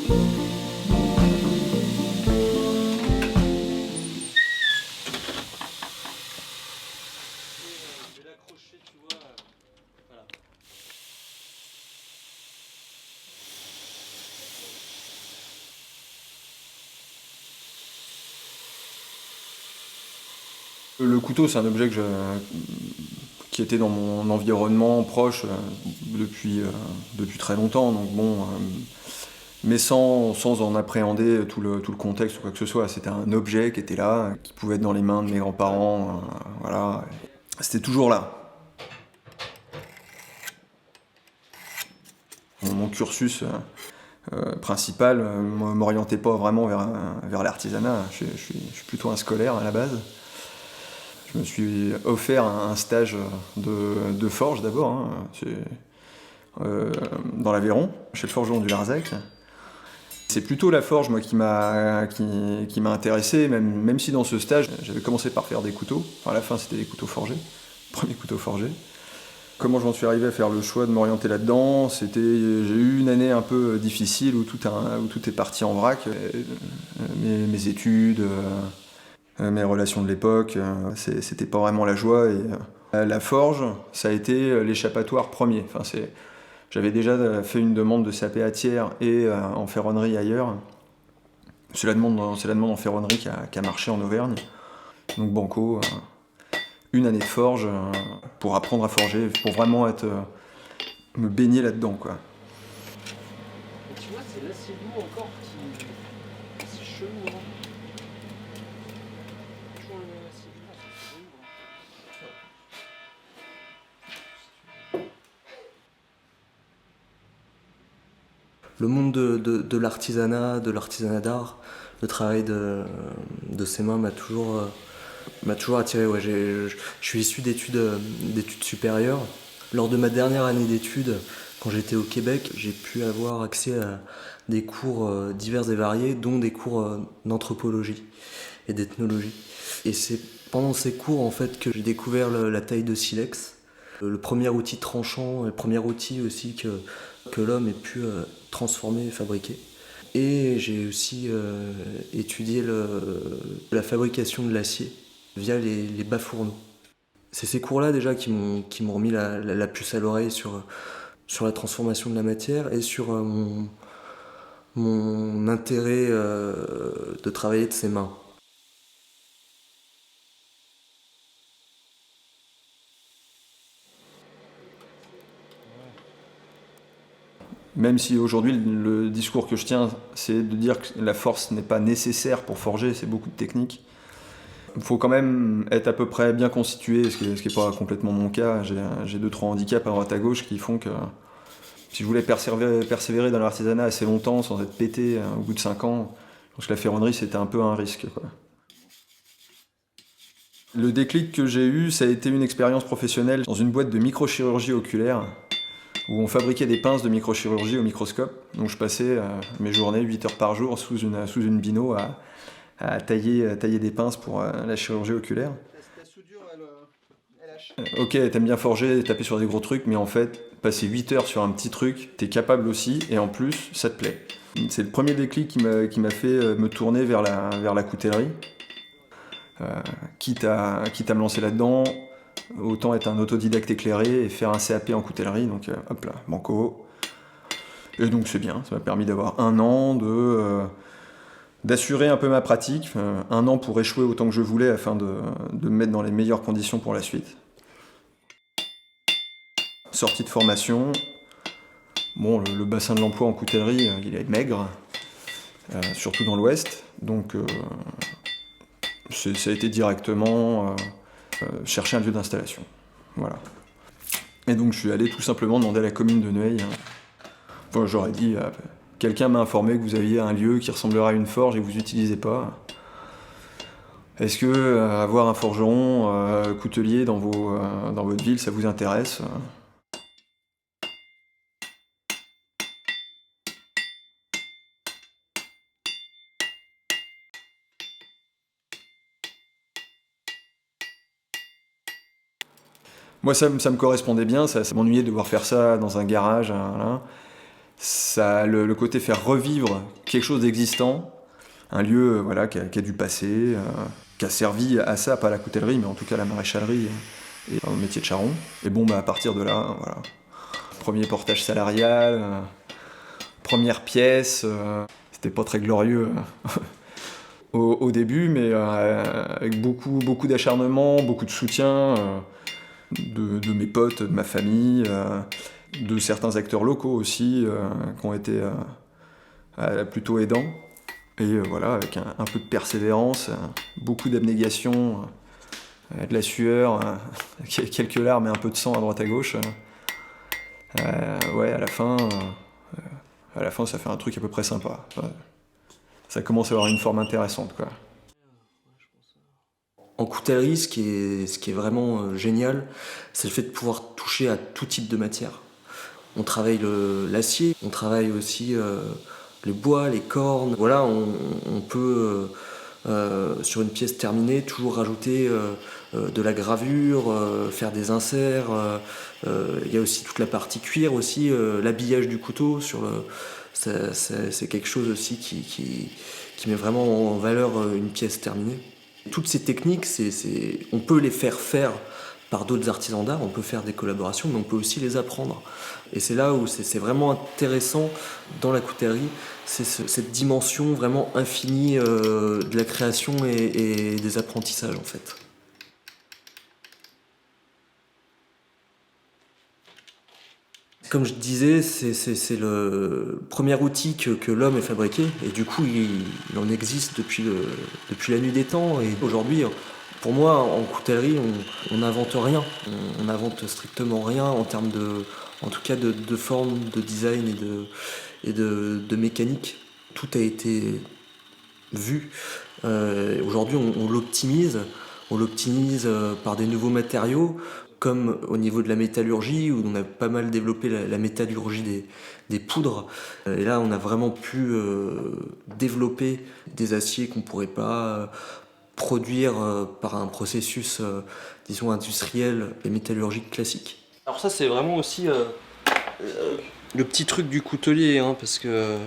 Je vais l'accrocher, tu vois. Voilà. Le couteau, c'est un objet qui était dans mon environnement proche depuis très longtemps. Donc bon, mais sans en appréhender tout le contexte ou quoi que ce soit. C'était un objet qui était là, qui pouvait être dans les mains de mes grands-parents. Voilà. C'était toujours là. Mon cursus principal m'orientait pas vraiment vers l'artisanat. Je suis plutôt un scolaire à la base. Je me suis offert un stage de forge d'abord, hein, dans l'Aveyron, chez le forgeron du Larzac. C'est plutôt la forge moi, qui m'a intéressé, même si dans ce stage, j'avais commencé par faire des couteaux. Enfin, à la fin, c'était des couteaux forgés, premier couteau forgé. Comment j'en suis arrivé à faire le choix de m'orienter là-dedans, j'ai eu une année un peu difficile où tout est parti en vrac. Mes études, mes relations de l'époque, c'était pas vraiment la joie. Et la forge, ça a été l'échappatoire premier. Enfin, j'avais déjà fait une demande de CAP à Thiers et en ferronnerie ailleurs. C'est la demande en ferronnerie qui a marché en Auvergne. Donc banco, une année de forge pour apprendre à forger, pour vraiment me baigner là-dedans, quoi. Et tu vois, c'est l'acier lourd encore qui. C'est chelou, hein. Toujours le même acier lourd, c'est chelou, hein. Le monde de l'artisanat, de l'artisanat d'art, le travail de ses mains m'a toujours attiré. Ouais, je suis issu d'études supérieures. Lors de ma dernière année d'études, quand j'étais au Québec, j'ai pu avoir accès à des cours divers et variés, dont des cours d'anthropologie et d'ethnologie. Et c'est pendant ces cours en fait que j'ai découvert la taille de silex, le premier outil tranchant, le premier outil aussi que l'homme ait pu transformer et fabriquer. Et j'ai aussi étudié la fabrication de l'acier via les bas-fourneaux. C'est ces cours-là déjà qui m'ont remis la puce à l'oreille sur la transformation de la matière et sur mon intérêt de travailler de ses mains. Même si aujourd'hui le discours que je tiens, c'est de dire que la force n'est pas nécessaire pour forger, c'est beaucoup de technique. Il faut quand même être à peu près bien constitué, ce qui n'est pas complètement mon cas. J'ai 2-3 handicaps à droite à gauche qui font que si je voulais persévérer dans l'artisanat assez longtemps sans être pété au bout de 5 ans, je pense que la ferronnerie c'était un peu un risque, quoi. Le déclic que j'ai eu, ça a été une expérience professionnelle dans une boîte de microchirurgie oculaire où on fabriquait des pinces de microchirurgie au microscope. Donc je passais mes journées, 8 heures par jour, sous une bino à tailler des pinces pour la chirurgie oculaire. La soudure, elle lâche. Ok, t'aimes bien forger, taper sur des gros trucs, mais en fait, passer 8 heures sur un petit truc, t'es capable aussi, et en plus, ça te plaît. C'est le premier déclic qui m'a fait me tourner vers la coutellerie. Quitte à me lancer là-dedans, autant être un autodidacte éclairé et faire un CAP en coutellerie, donc hop là, banco. Et donc c'est bien, ça m'a permis d'avoir un an d'assurer un peu ma pratique, un an pour échouer autant que je voulais afin de me mettre dans les meilleures conditions pour la suite. Sortie de formation, bon, le bassin de l'emploi en coutellerie, il est maigre, surtout dans l'Ouest, donc ça a été directement chercher un lieu d'installation. Voilà. Et donc je suis allé tout simplement demander à la commune de Neuilly. Enfin, j'aurais dit, quelqu'un m'a informé que vous aviez un lieu qui ressemblerait à une forge et que vous n'utilisez pas. Est-ce que avoir un forgeron coutelier dans votre ville, ça vous intéresse ? Moi, ça me correspondait bien, ça m'ennuyait de devoir faire ça dans un garage. Là. Ça, le côté faire revivre quelque chose d'existant, un lieu voilà, qui a du passé, qui a servi à ça, pas à la coutellerie, mais en tout cas à la maréchalerie et au métier de charron. Et bon, à partir de là, voilà, premier portage salarial, première pièce, c'était pas très glorieux au début, mais avec beaucoup d'acharnement, beaucoup de soutien de mes potes, de ma famille, de certains acteurs locaux aussi, qui ont été plutôt aidants. Et voilà, avec un peu de persévérance, beaucoup d'abnégation, de la sueur, quelques larmes et un peu de sang à droite à gauche. Ouais, à la fin, ça fait un truc à peu près sympa. Enfin, ça commence à avoir une forme intéressante, quoi. En coutellerie, ce qui est vraiment génial, c'est le fait de pouvoir toucher à tout type de matière. On travaille l'acier, on travaille aussi le bois, les cornes. Voilà, on peut, sur une pièce terminée, toujours rajouter de la gravure, faire des inserts. Il y a aussi toute la partie cuir, aussi l'habillage du couteau. C'est quelque chose aussi qui met vraiment en valeur une pièce terminée. Toutes ces techniques, on peut les faire par d'autres artisans d'art, on peut faire des collaborations, mais on peut aussi les apprendre. Et c'est là où c'est vraiment intéressant dans la coutellerie, c'est cette dimension vraiment infinie de la création et des apprentissages en fait. Comme je disais, c'est le premier outil que l'homme ait fabriqué, et du coup il en existe depuis la nuit des temps. Et aujourd'hui, pour moi, en coutellerie, on n'invente rien. On n'invente strictement rien en termes en tout cas de forme, de design et de mécanique. Tout a été vu. Aujourd'hui, on l'optimise. On l'optimise par des nouveaux matériaux, comme au niveau de la métallurgie, où on a pas mal développé la métallurgie des poudres. Et là, on a vraiment pu développer des aciers qu'on ne pourrait pas produire par un processus, disons, industriel et métallurgique classique. Alors ça, c'est vraiment aussi le petit truc du coutelier, hein, parce que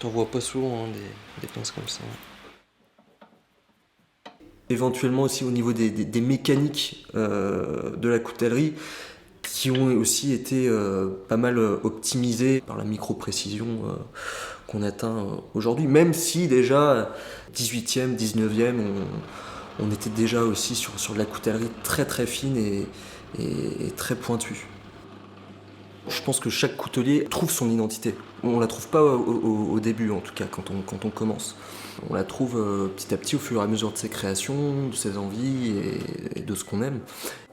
t'en vois pas souvent des pinces comme ça. Éventuellement aussi au niveau des mécaniques de la coutellerie, qui ont aussi été pas mal optimisées par la micro-précision qu'on atteint aujourd'hui, même si déjà 18e, 19e, on était déjà aussi sur de la coutellerie très très fine et très pointue. Je pense que chaque coutelier trouve son identité. On la trouve pas au début, en tout cas, quand on commence. On la trouve petit à petit au fur et à mesure de ses créations, de ses envies et de ce qu'on aime.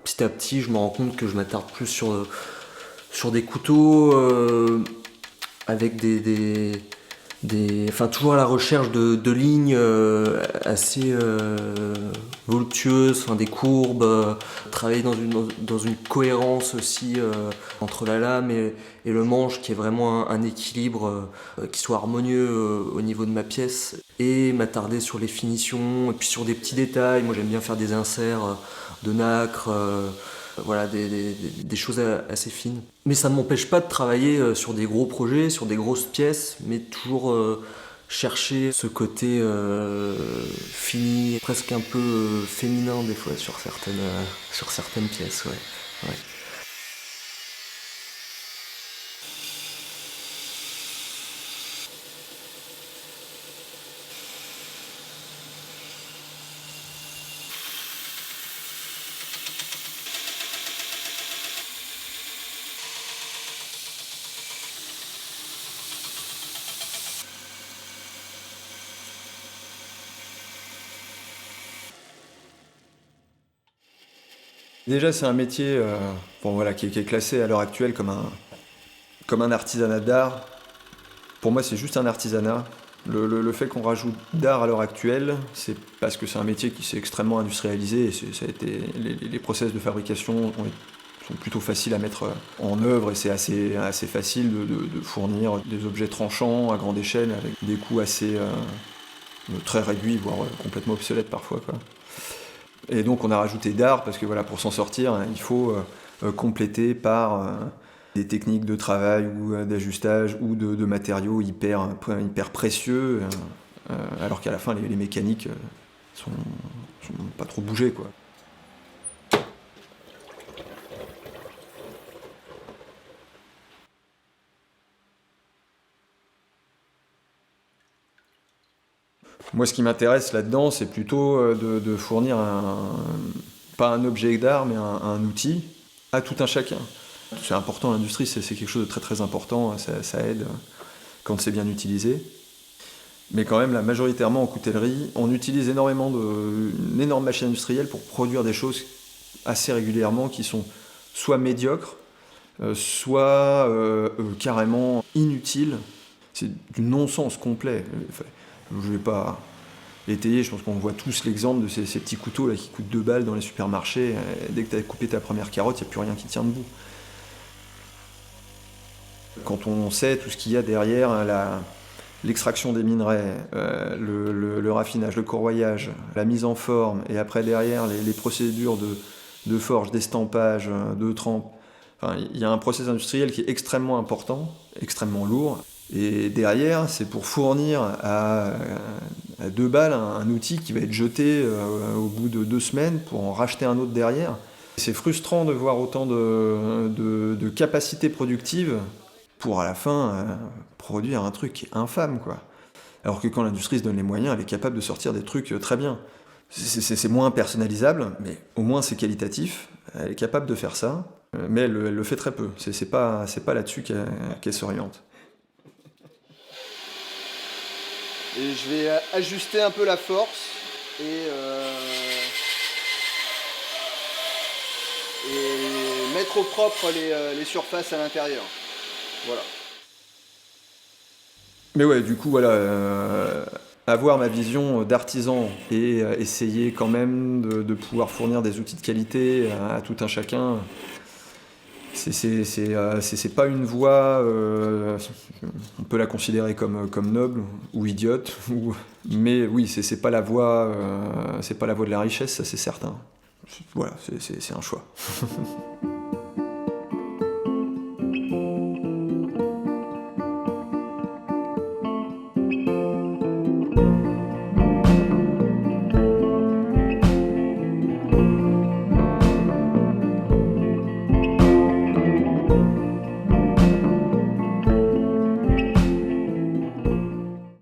Petit à petit, je me rends compte que je m'attarde plus sur des couteaux avec enfin, toujours à la recherche de lignes assez voluptueuses, enfin, des courbes, travailler dans une cohérence aussi entre la lame et le manche, qui est vraiment un équilibre qui soit harmonieux au niveau de ma pièce, et m'attarder sur les finitions et puis sur des petits détails. Moi, j'aime bien faire des inserts de nacre, voilà, des choses assez fines. Mais ça ne m'empêche pas de travailler sur des gros projets, sur des grosses pièces, mais toujours chercher ce côté fini, presque un peu féminin des fois sur certaines pièces. Ouais. Déjà, c'est un métier qui est classé à l'heure actuelle comme un artisanat d'art. Pour moi, c'est juste un artisanat. Le fait qu'on rajoute d'art à l'heure actuelle, c'est parce que c'est un métier qui s'est extrêmement industrialisé et les process de fabrication sont plutôt faciles à mettre en œuvre, et c'est assez facile de fournir des objets tranchants à grande échelle avec des coûts assez très réduits, voire complètement obsolètes parfois, quoi. Et donc on a rajouté d'art parce que voilà, pour s'en sortir, il faut compléter par des techniques de travail ou d'ajustage ou de matériaux hyper précieux, alors qu'à la fin les mécaniques sont pas trop bougées, quoi. Moi, ce qui m'intéresse là-dedans, c'est plutôt de fournir pas un objet d'art, mais un outil à tout un chacun. C'est important, l'industrie, c'est quelque chose de très très important, ça aide quand c'est bien utilisé. Mais quand même, là, majoritairement en coutellerie, on utilise une énorme machine industrielle pour produire des choses assez régulièrement qui sont soit médiocres, soit carrément inutiles. C'est du non-sens complet. Enfin, je vais pas l'étayer, je pense qu'on voit tous l'exemple de ces petits couteaux là, qui coûtent 2 balles dans les supermarchés. Dès que tu as coupé ta première carotte, il n'y a plus rien qui tient debout. Quand on sait tout ce qu'il y a derrière, l'extraction des minerais, le raffinage, le corroyage, la mise en forme, et après derrière les procédures de forge, d'estampage, de trempe, enfin, il y a un process industriel qui est extrêmement important, extrêmement lourd. Et derrière, c'est pour fournir à 2 balles un outil qui va être jeté au bout de 2 semaines pour en racheter un autre derrière. C'est frustrant de voir autant de capacités productives pour à la fin produire un truc qui est infâme, quoi. Alors que quand l'industrie se donne les moyens, elle est capable de sortir des trucs très bien. C'est moins personnalisable, mais au moins c'est qualitatif. Elle est capable de faire ça, mais elle le fait très peu. C'est pas là-dessus qu'elle s'oriente. Et je vais ajuster un peu la force et mettre au propre les surfaces à l'intérieur. Voilà. Mais ouais, du coup, voilà, avoir ma vision d'artisan et essayer quand même de pouvoir fournir des outils de qualité à tout un chacun, c'est pas une voie, on peut la considérer comme noble ou idiote, mais oui, c'est pas la voie de la richesse, ça c'est certain. Voilà, c'est un choix.